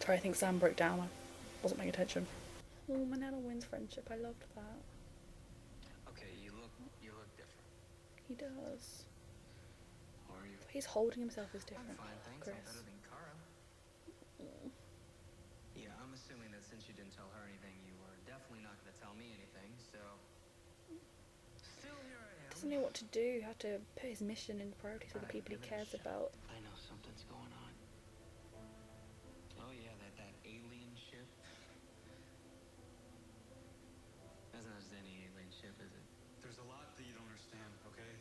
Sorry, I think Sam broke down. I wasn't paying attention. Oh, Manila wins friendship. I loved that. Okay, you look different. He does. How are you? He's holding himself is different. I'm fine, thanks. Chris. I'm better than Kara. Yeah, I'm assuming that since you didn't tell her anything, you were definitely not going to tell me anything, so... Still here I am. Doesn't know what to do. How to put his mission in priority for the people he cares about. I know something's going on. Oh yeah, that alien ship. That's not just any alien ship, is it? There's a lot that you don't understand, okay?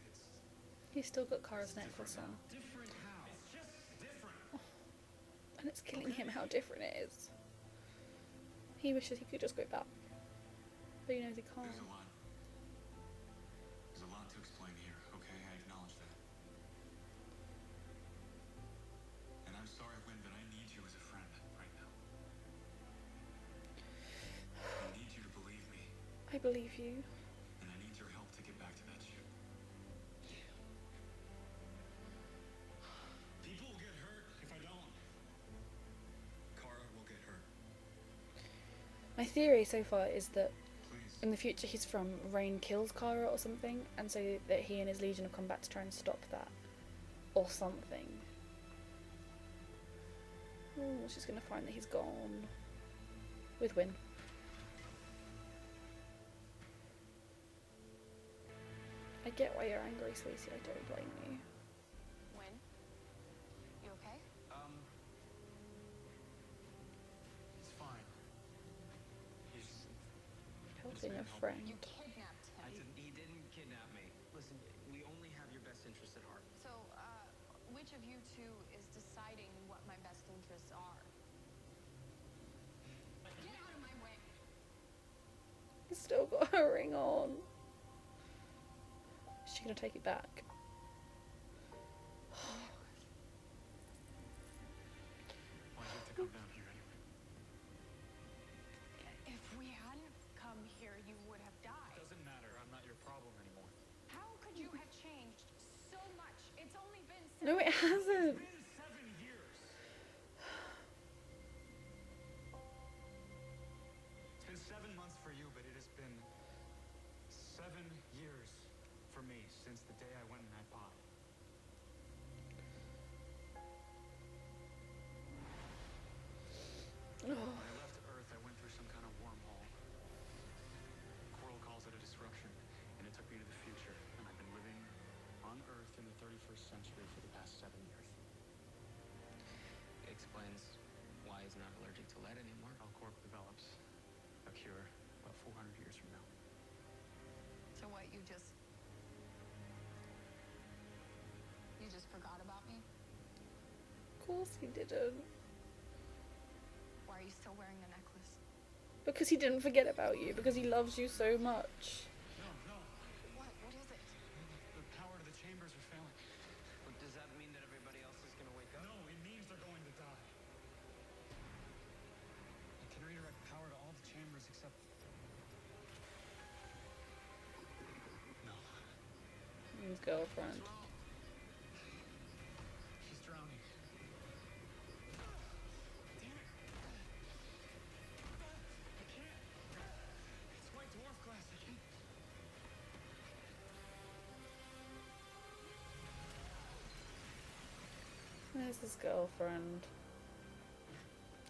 He's still got Kara's necklace on. Different how? It's just different. And it's killing him how different it is. He wishes he could just go back. But he knows he can't. There's a lot to explain here, okay? I acknowledge that. And I'm sorry, Lynn, but I need you as a friend right now. I need you to believe me. I believe you. And I need your help to get back to that ship. People will get hurt if I don't. Kara will get hurt. My theory so far is that Please. in the future he's from Rain kills Kara or something, and so that he and his legion have come back to try and stop that. Or something. Oh, she's gonna find that he's gone. With Win. I get why you're angry, Sweetie, I don't blame you. Win? You okay? It's fine. He's... Helping a friend. You kidnapped him. He didn't kidnap me. Listen, we only have your best interest at heart. So, which of you two is deciding what my best interests are? Get out of my way! He's still got her ring on. Is she gonna take it back? Why'd you have to come down here anyway? If we hadn't come here, you would have died. Doesn't matter. I'm not your problem anymore. How could you have changed so much? It's only been No, it hasn't. It's been 7 years. It's been 7 months for you, but it has been 7 years for me since the day I went in that pod. When I left Earth, I went through some kind of wormhole. Coral calls it a disruption, and it took me to the future. And I've been living on Earth in the 31st century for the past 7 years. It explains why he's not allergic to lead anymore. Corp develops a cure about 400 years from now. So what, you just forgot about me? Of course he didn't. Why are you still wearing the necklace? Because he didn't forget about you. Because he loves you so much. No. What is it? The power to the chambers are failing. But does that mean that everybody else is going to wake up? No, it means they're going to die. I can redirect power to all the chambers except... No. His girlfriend. What's wrong? She's drowning. Damn it. I can't. It's White Dwarf class. I can't. There's his girlfriend.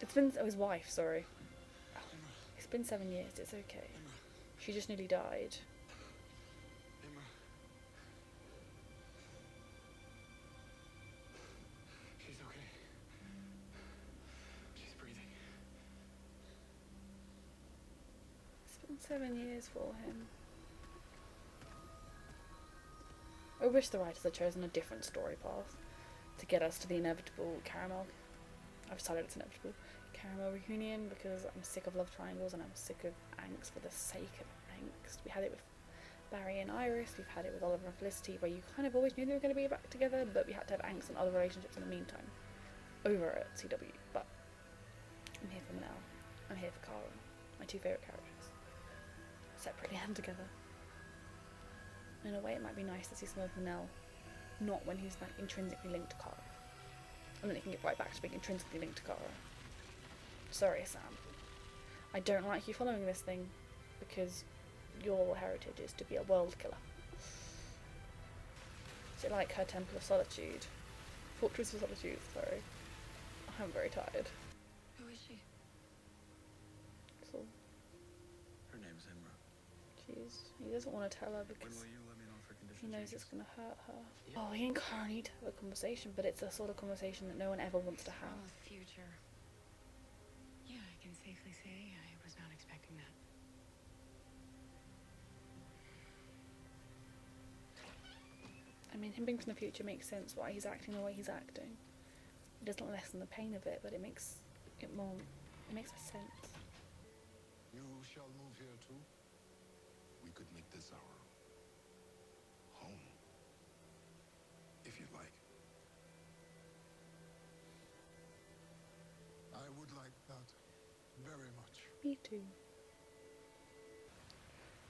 It's been... Oh, his wife, sorry. It's been 7 years, it's okay. She just nearly died. Emma. She's okay. She's breathing. It's been 7 years for him. I wish the writers had chosen a different story path to get us to the inevitable caramel. I've decided it's inevitable caramel reunion because I'm sick of love triangles and I'm sick of angst for the sake of angst. We had it with Barry and Iris, we've had it with Oliver and Felicity, where you kind of always knew they were going to be back together, but we had to have angst and other relationships in the meantime over at CW. But I'm here for Manel. I'm here for Kara, my two favourite characters, separately and together. In a way, it might be nice to see some of Manel, not when he's like intrinsically linked to Kara, and then he can get right back to being intrinsically linked to Kara. Sorry, Sam. I don't like you following this thing, because your heritage is to be a world killer. Is it like her Temple of Solitude? Fortress of Solitude, sorry. I'm very tired. Who is she? So, Her name's Imra. he doesn't want to tell her When because will you let me know if her condition he knows changes? it's going to hurt her. Oh, he and Cara need to have a conversation, but it's a sort of conversation that no one ever wants to From have. the future. Yeah, I can safely say I was not expecting that. I mean, him being from the future makes sense why he's acting the way he's acting. It doesn't lessen the pain of it, but it makes more sense. You shall move here too. We could make this our home, if you like. I would like that very much. Me too.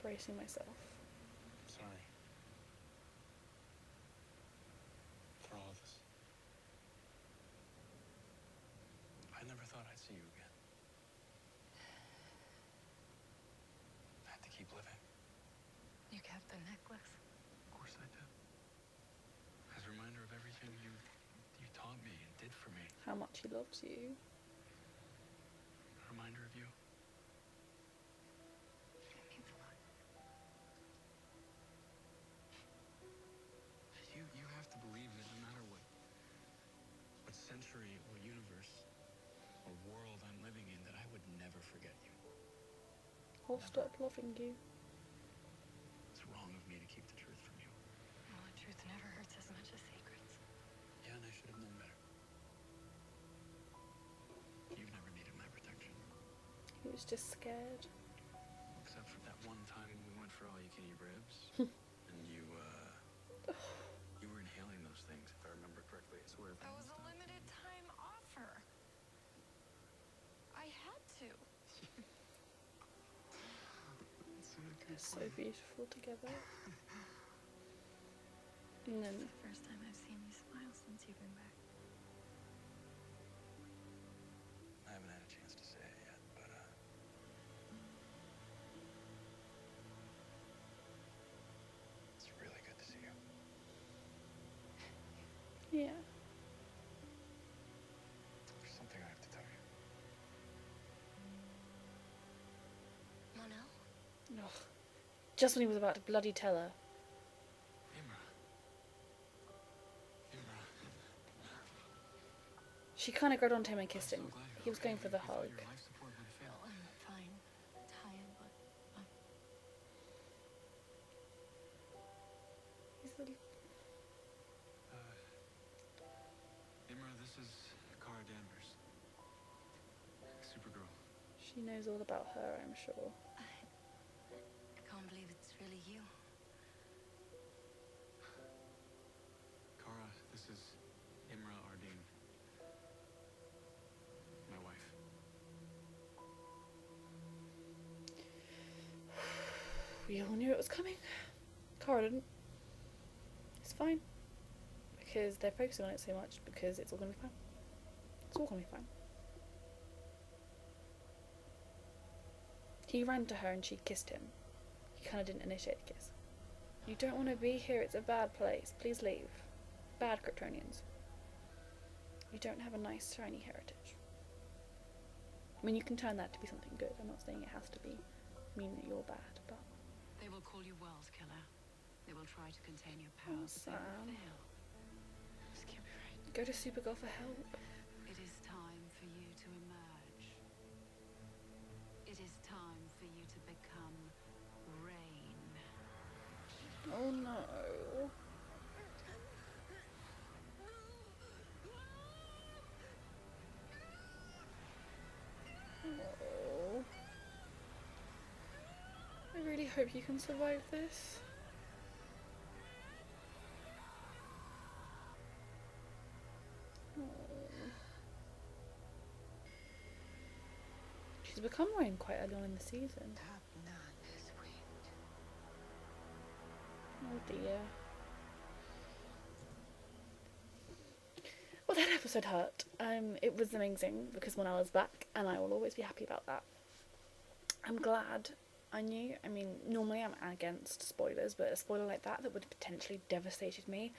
Bracing myself. Sorry. For all of this. I never thought I'd see you again. I had to keep living. You kept the necklace? Of course I did. As a reminder of everything you taught me and did for me. How much he loves you. A reminder of you. It means a lot. You have to believe that no matter what century or universe or world I'm living in, that I would never forget you. I'll stop loving you. It's wrong of me to keep the truth from you. Well, the truth never hurts as much as secrets. Yeah, and I should have known better. You've never needed my protection. He was just scared. Except for that one time when we went for all you can eat ribs. And you were inhaling those things, if I remember correctly. I swear. That was a limited time offer. I had to. They're so beautiful together. And then It's the first time I've seen you smile since you've been back. I haven't had a chance to say it yet, but it's really good to see you. yeah. There's something I have to tell you. Mon-El? Ugh. Just when he was about to bloody tell her. Imra. She kind of grabbed onto him and kissed him. So glad you're He was okay. going for the You thought hug. your life support would fail. Oh, I'm fine. Tired, but I'm... He's a- Imra, this is Cara Danvers. Supergirl. She knows all about her, I'm sure. I can't believe it's really you. Cara, this is Imra Ardeen. My wife. We all knew it was coming. Cara didn't. It's fine. Because they're focusing on it so much, because it's all gonna be fine. It's all gonna be fine. He ran to her and she kissed him. He kind of didn't initiate the kiss. You don't want to be here, it's a bad place. Please leave. Bad Kryptonians. You don't have a nice, shiny heritage. I mean, you can turn that to be something good. I'm not saying it has to be mean that you're bad, but... They will call you World Killer. They will try to contain your powers, but they will Sam. fail. This can't be right. Go to Supergirl for help. It is time for you to emerge. It is time for you to become Rain. Oh no. Oh. I really hope you can survive this. Oh. She's become Rain quite early on in the season. Oh dear. Well, that episode episode hurt. It was amazing because Mon-El is back, and I will always be happy about that. I'm glad I knew. I mean, normally I'm against spoilers, but a spoiler like that would have potentially devastated me.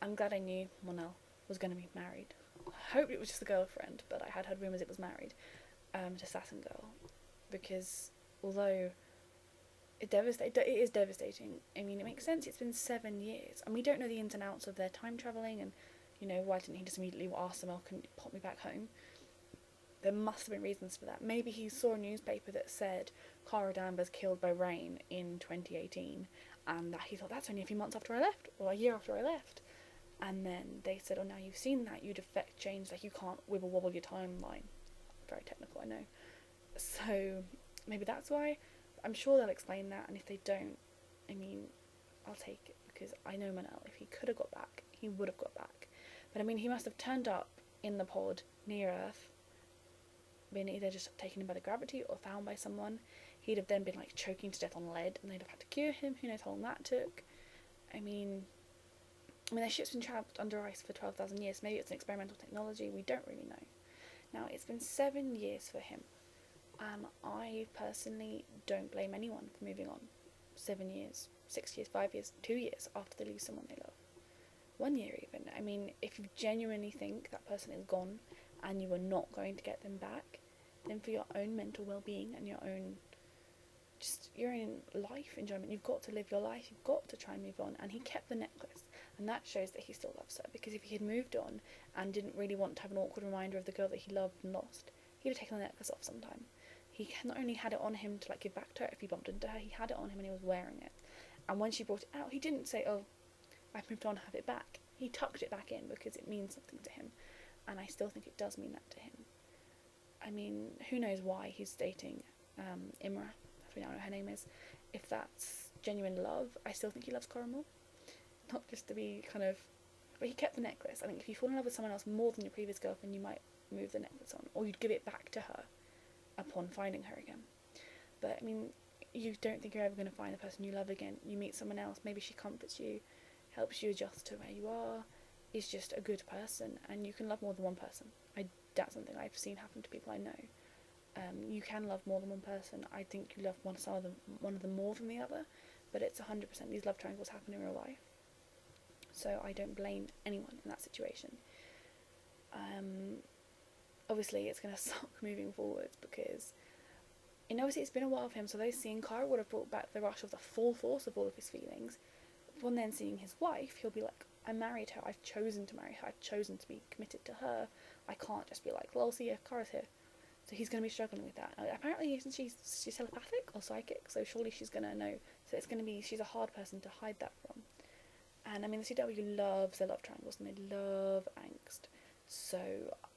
I'm glad I knew Mon-El was going to be married. I hoped it was just a girlfriend, but I had heard rumours it was married to Saturn Girl, because although it is devastating. I mean, it makes sense. It's been 7 years, and we don't know the ins and outs of their time travelling, and, you know, why didn't he just immediately ask them, oh, can you pop me back home? There must have been reasons for that. Maybe he saw a newspaper that said Cara Danvers killed by rain in 2018, and that he thought that's only a few months after I left, or a year after I left. And then they said, oh, now you've seen that, you'd affect change, like you can't wibble wobble your timeline. Very technical, I know. So maybe that's why. I'm sure they'll explain that, and if they don't, I mean, I'll take it, because I know Mon-El, if he could have got back, he would have got back. But I mean, he must have turned up in the pod near Earth, been either just taken in by the gravity or found by someone. He'd have then been like choking to death on lead, and they'd have had to cure him. Who knows how long that took? I mean, their ship's been trapped under ice for 12,000 years. Maybe it's an experimental technology. We don't really know. Now, it's been 7 years for him. And I personally don't blame anyone for moving on. 7 years, 6 years, 5 years, 2 years after they lose someone they love. 1 year even. I mean, if you genuinely think that person is gone and you are not going to get them back, then for your own mental well-being and your own life enjoyment, you've got to live your life, you've got to try and move on. And he kept the necklace, and that shows that he still loves her, because if he had moved on and didn't really want to have an awkward reminder of the girl that he loved and lost, he'd have taken the necklace off sometime. He not only had it on him to like give back to her if he bumped into her, he had it on him and he was wearing it. And when she brought it out, he didn't say, oh, I've moved on, have it back. He tucked it back in because it means something to him, and I still think it does mean that to him. I mean, who knows why he's dating Imra, as we now know her name is. If that's genuine love, I still think he loves Cora more. Not just to be kind of... But he kept the necklace. I think if you fall in love with someone else more than your previous girlfriend, you might move the necklace on, or you'd give it back to her upon finding her again. But I mean, you don't think you're ever going to find the person you love again. You meet someone else, maybe she comforts you, helps you adjust to where you are, is just a good person, and you can love more than one person. That's something I've seen happen to people I know. You can love more than one person. I think you love one of them more than the other, but it's 100%. These love triangles happen in real life, so I don't blame anyone in that situation. Obviously it's going to suck moving forwards, because, you know, obviously it's been a while for him, so those seeing Cara would have brought back the rush of the full force of all of his feelings. When then seeing his wife, he'll be like, I married her, I've chosen to marry her, I've chosen to be committed to her, I can't just be like, well, see, Cara's here. So he's going to be struggling with that. Apparently, isn't she's telepathic or psychic, so surely she's going to know. So it's going to be, she's a hard person to hide that from. And I mean, the CW loves their love triangles, and they love angst. So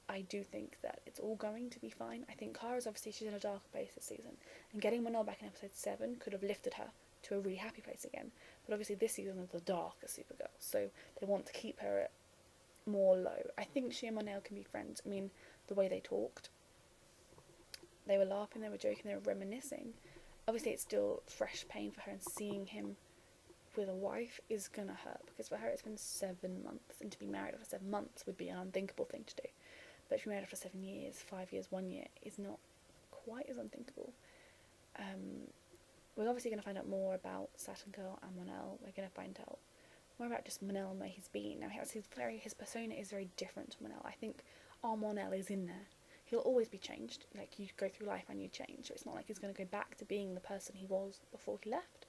I do think that it's all going to be fine. I think Cara's obviously, she's in a darker place this season, and getting Mon-El back in episode 7 could have lifted her to a really happy place again. But obviously this season is the darker Supergirl, so they want to keep her at more low. I think she and Mon-El can be friends. I mean, the way they talked, they were laughing, they were joking, they were reminiscing. Obviously it's still fresh pain for her, and seeing him with a wife is gonna hurt, because for her it's been 7 months, and to be married after 7 months would be an unthinkable thing to do. But if you're married after 7 years, 5 years, 1 year is not quite as unthinkable. We're obviously going to find out more about Saturn Girl and Mon-El. We're going to find out more about just Mon-El and where he's been. Now, his persona is very different to Mon-El. I think our Mon-El is in there. He'll always be changed. Like, you go through life and you change. So it's not like he's going to go back to being the person he was before he left.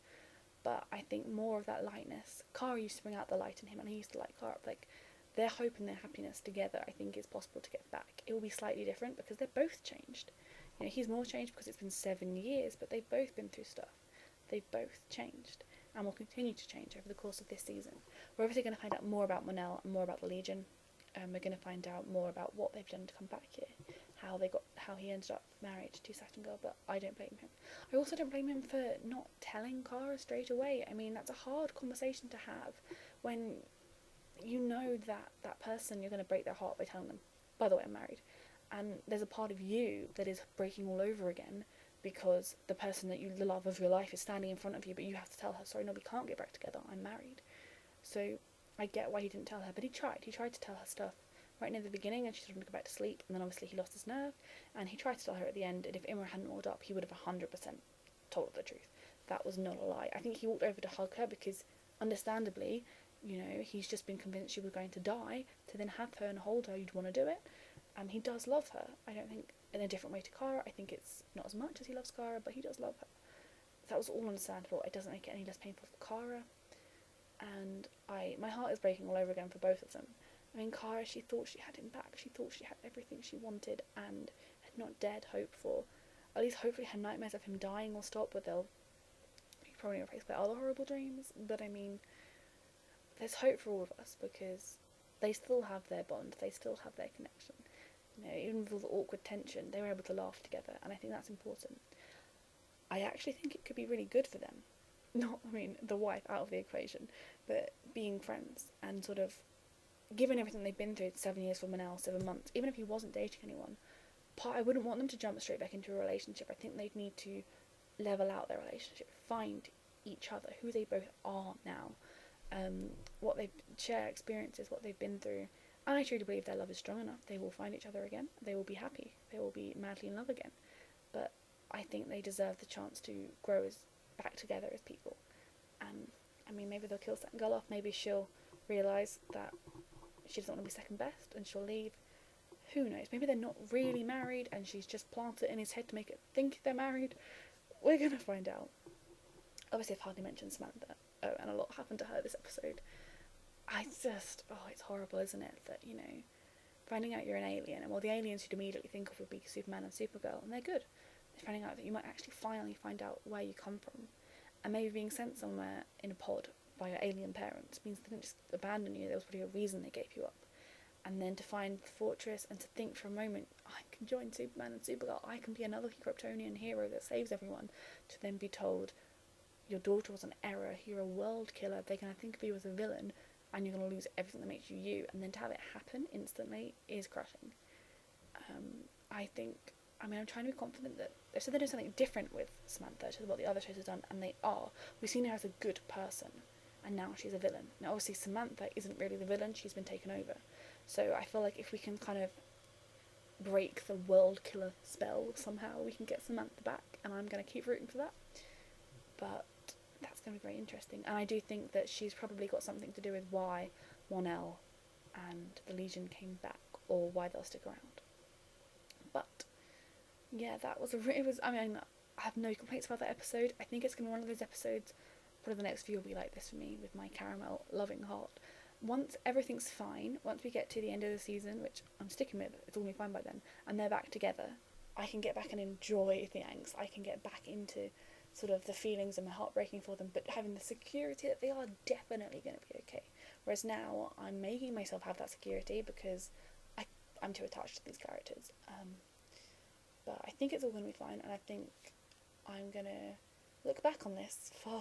But I think more of that lightness. Cara used to bring out the light in him, and he used to light Cara up. Like, their hope and their happiness together, I think, is possible to get back. It will be slightly different because they're both changed. You know, he's more changed because it's been 7 years, but they've both been through stuff. They've both changed, and will continue to change over the course of this season. We're obviously going to find out more about Mon-El and more about the Legion. We're going to find out more about what they've done to come back here, how he ended up married to Saturn Girl. But I don't blame him. I also don't blame him for not telling Cara straight away. I mean, that's a hard conversation to have when you know that that person, you're going to break their heart by telling them, by the way, I'm married. And there's a part of you that is breaking all over again, because the person that the love of your life is standing in front of you, but you have to tell her, sorry, no, we can't get back together, I'm married. So I get why he didn't tell her, but he tried to tell her stuff, right near the beginning, and she told him to go back to sleep, and then obviously he lost his nerve, and he tried to tell her at the end, and if Imra hadn't walked up, he would have 100% told her the truth. That was not a lie. I think he walked over to hug her because, understandably, you know, he's just been convinced she was going to die. To then have her and hold her, you'd want to do it. And he does love her. I don't think in a different way to Kara. I think it's not as much as he loves Kara, but he does love her. That was all understandable. It doesn't make it any less painful for Kara. And my heart is breaking all over again for both of them. I mean, Kara, she thought she had him back. She thought she had everything she wanted and had not dared hope for. At least hopefully her nightmares of him dying will stop, but they'll be probably replaced by other horrible dreams. But I mean, there's hope for all of us because they still have their bond. They still have their connection. You know, even with all the awkward tension, they were able to laugh together, and I think that's important. I actually think it could be really good for them. Not, I mean, the wife out of the equation, but being friends and sort of, given everything they've been through, 7 years for MON-El, 7 months, even if he wasn't dating anyone, I wouldn't want them to jump straight back into a relationship. I think they'd need to level out their relationship, find each other, who they both are now, what they share experiences, what they've been through, and I truly believe their love is strong enough. They will find each other again, they will be happy, they will be madly in love again, but I think they deserve the chance to grow back together as people. And I mean, maybe they'll kill that girl off, maybe she'll realise that she doesn't want to be second best and she'll leave. Who knows, maybe they're not really married and she's just planted it in his head to make it think they're married. We're gonna find out. Obviously I've hardly mentioned Samantha, and a lot happened to her this episode. It's horrible, isn't it, that, you know, finding out you're an alien, and well, the aliens you'd immediately think of would be Superman and Supergirl, and they're good. Finding out that you might actually finally find out where you come from, and maybe being sent somewhere in a pod by your alien parents means they didn't just abandon you, there was probably a reason they gave you up. And then to find the fortress and to think for a moment, I can join Superman and Supergirl, I can be another Kryptonian hero that saves everyone, to then be told your daughter was an error, you're a world killer, they're going to think of you as a villain, and you're going to lose everything that makes you you, and then to have it happen instantly is crushing. I'm trying to be confident that they've said they're doing something different with Samantha to what the other shows have done, and they are. We've seen her as a good person, and now she's a villain. Now obviously Samantha isn't really the villain, she's been taken over. So I feel like if we can kind of break the world killer spell somehow, we can get Samantha back, and I'm going to keep rooting for that. But that's going to be very interesting, and I do think that she's probably got something to do with why MON-El and the Legion came back, or why they'll stick around. But yeah, I have no complaints about that episode. I think it's going to be one of those episodes, probably the next few will be like this for me, with my caramel loving heart. Once everything's fine, once we get to the end of the season, which I'm sticking with, it's all going to be fine by then, and they're back together, I can get back and enjoy the angst. I can get back into sort of the feelings and my heart breaking for them, but having the security that they are definitely going to be okay. Whereas now, I'm making myself have that security because I'm too attached to these characters. But I think it's all going to be fine, and I think I'm going to look back on this far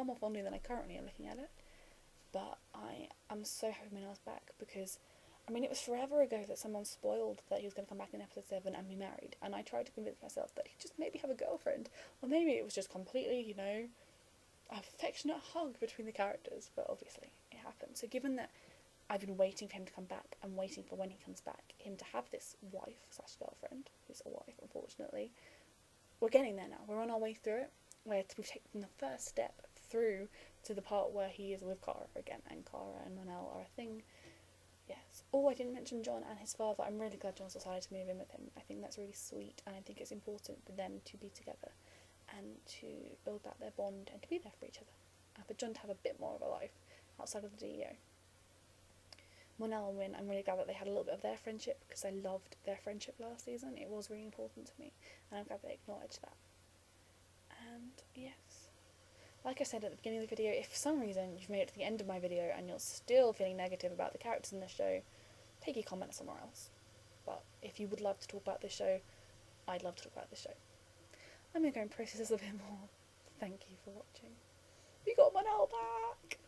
more fondly than I currently am looking at it. But I'm so happy MON-El is back, because, I mean, it was forever ago that someone spoiled that he was going to come back in episode 7 and be married, and I tried to convince myself that he'd just maybe have a girlfriend, or maybe it was just completely, you know, affectionate hug between the characters, but obviously it happened. So given that I've been waiting for him to come back and waiting for when he comes back, him to have this wife/girlfriend, who's a wife unfortunately, we're getting there now. We're on our way through it, where we've taken the first step through to the part where he is with Kara again, and Kara and MON-El are a thing. Yes. Oh, I didn't mention John and his father. I'm really glad John's decided to move in with him. I think that's really sweet, and I think it's important for them to be together and to build back their bond and to be there for each other. And for John to have a bit more of a life outside of the DEO. MON-El and Win, I'm really glad that they had a little bit of their friendship, because I loved their friendship last season. It was really important to me, and I'm glad they acknowledged that. And yes, like I said at the beginning of the video, if for some reason you've made it to the end of my video and you're still feeling negative about the characters in the show, take your comments somewhere else. But if you would love to talk about this show, I'd love to talk about this show. I'm going to go and process this a bit more. Thank you for watching. We got MON-El back!